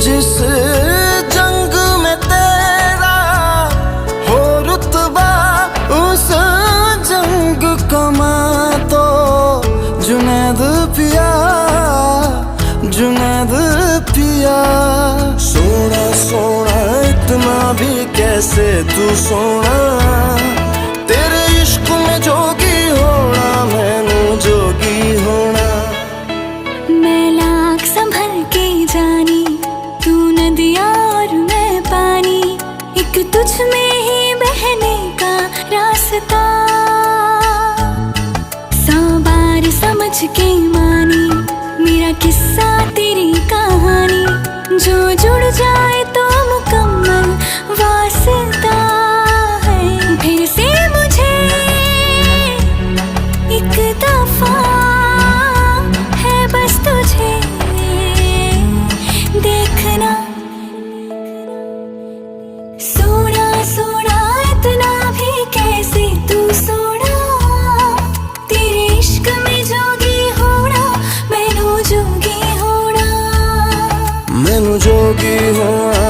जिस जंग में तेरा हो रुतबा, उस जंग कमा तो जुनैद पिया, जुनैद पिया। सोना सोना इतना भी कैसे तू सोना, तेरे इश्क में जोगी होना, मैनू जोगी होना। मैं लाख संभल के जानी, तू नदिया और मैं पानी, एक तुझ में ही बहने का रास्ता। 100 बार समझ के मानी मेरा किस्सा तेरी कहानी, जो जुड़ जाए तो मुकम्मल वास्ता है। फिर से मुझे एक दफा है बस तुझे देखना। सोना सोना इतना भी कैसे तू सोना, तेरे इश्क में जोगी होना, मैनू जोगी होना, मैनू जोगी होना,